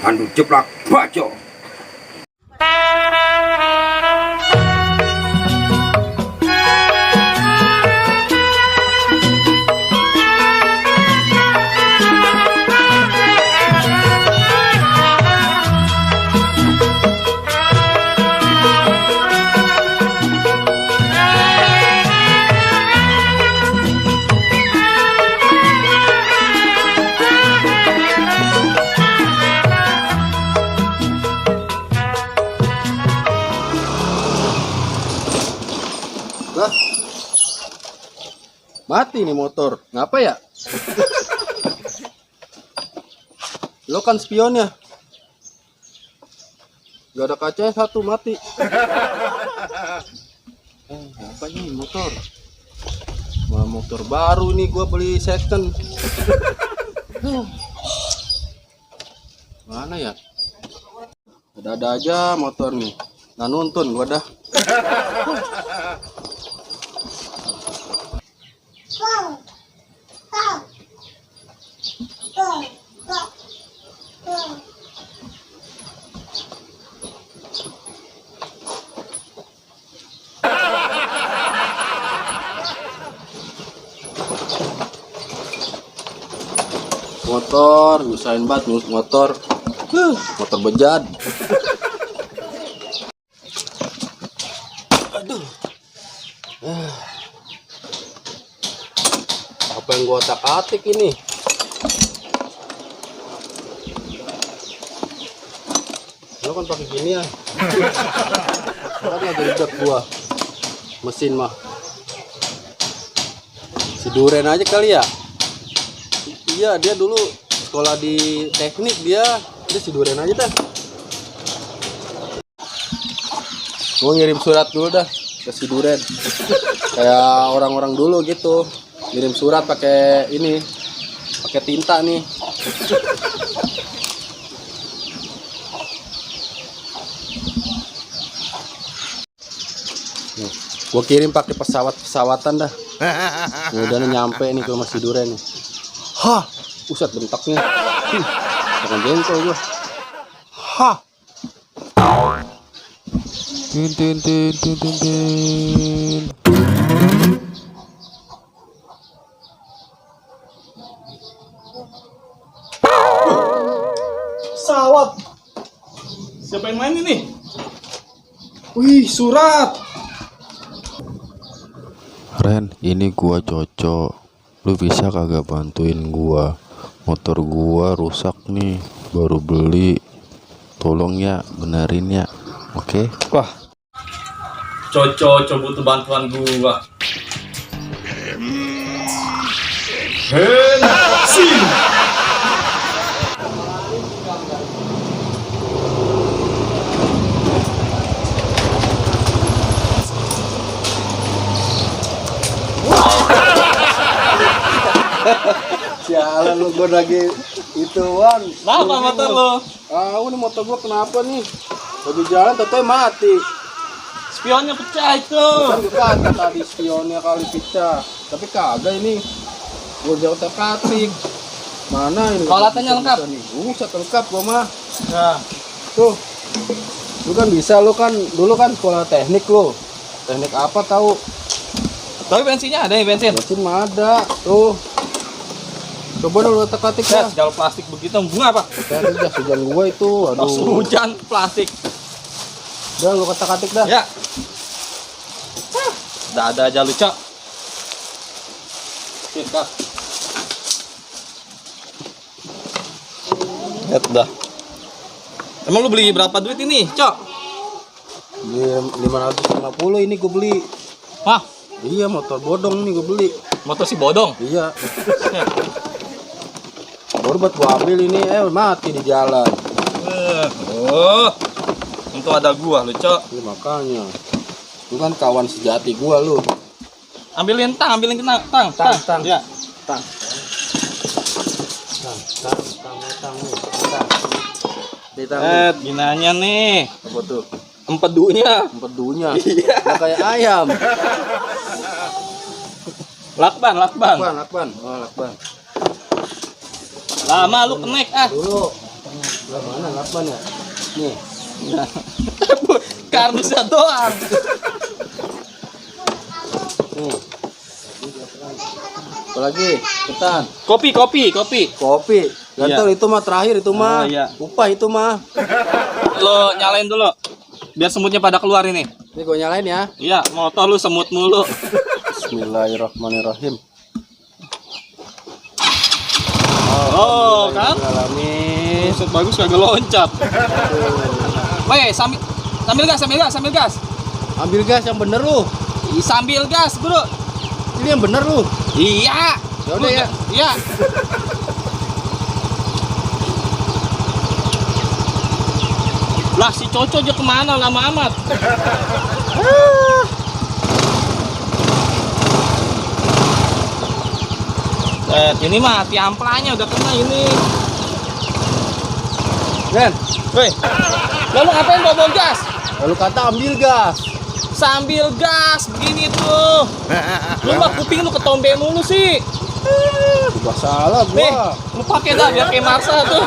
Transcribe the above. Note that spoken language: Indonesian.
Pandu jeplak bajo. Lah, mati nih motor. Ngapa ya? Lo kan spionnya. Gak ada kacanya satu, mati. Apa nih motor? Wah, motor baru nih gua beli second. Mana ya? Ada-ada aja motor nih. Nah, nuntun gua dah. Motor, nyusahin banget motor. Motor bejat. Aduh. Apa yang gua otak-atik ini? Lo kan pakai gini ya. Kan ada ribet gua. Mesin mah. Si Duren aja kali ya. Iya, dia dulu sekolah di teknik, dia si Duren aja dah. Mau ngirim surat dulu dah ke si Duren. Kayak orang-orang dulu gitu, ngirim surat pakai ini, pakai tinta nih. Gua kirim pakai pesawatan dah. Udah nyampe nih ke Mas Duren nih. Hah, pusat bentaknya. Jangan jengkel gua. Hah. Tin. Pesawat. Siapa yang main ini? Wih, surat. Ren, ini gua cocok. Lu bisa kagak bantuin gua? Motor gua rusak nih, baru beli. Tolong ya, benerin ya. Oke? Wah. Coco butuh bantuan gua. Bensin. Sialan lu, gua lagi ituan. Kenapa motor lo? Ini motor gua kenapa nih? Lagi jalan tetep mati. Spionnya pecah itu. Kan gua kata tadi spionnya kali pecah. Tapi kagak ini. Gua jauh tekatik. Mana ini? Peralatannya lengkap. Buset lengkap gua mah. Nah, Tuh. Lu kan bisa, lu kan dulu kan sekolah teknik lu. Teknik apa tahu? tapi bensinnya ada ya, bensin. Mesin mah ada. Tuh. Coba dulu tekatik Ya, ya. jalur plastik begitu bunga apa? Kayak jas hujan gua itu. Pas Aduh. hujan plastik. Udah lu ketak-ketik dah. Ya. Udah ada aja lu, Cok. Kita. Lihat dah. Emang lu beli berapa duit ini, Cok? Beli 550 ini gua beli. Wah, Iya, motor bodong nih gua beli. motor si bodong. Iya. Baru buat gua ambil ini, mati di jalan. Untung ada gua lu, Cok. Iya, makanya. Lu kan kawan sejati gua lu. Ambilin tang. Tang. Ya. Tang nih. Tang. Ginanya nih. Apa tuh? Empedunya. Empedunya. Iya. Udah kayak ayam. Lakban. Lakban. Oh, lakban. Lama lu kenek ah. Dulu. Lah mana lakban ya? Nih. Kardusnya doang. Nih. Apalagi? Ketan. Kopi. Kopi. Gatel itu mah terakhir itu mah. Oh, iya. Upah itu mah. Lo nyalain dulu. Biar semutnya pada keluar ini. Ini gue nyalain ya. Iya, motor lu semut mulu. Bismillahirrahmanirrahim. Oh, kan? Alamin. Buset, bagus kagak loncat. Woi, sambil gas. Ambil gas yang bener lu. Sambil gas, Bro. Ini yang bener lu. Iya. Ya udah ya. Iya. Lah si Coco aja kemana lama amat. Ini mah tiamplanya udah kena ini. Ren, Woi, lalu ngapain bawa gas? lalu kata ambil gas. Sambil gas begini tuh. Lu mah kuping lu ketombe mulu sih. Gua salah Nih, gua. lu pakai dah biar kayak Marsa tuh.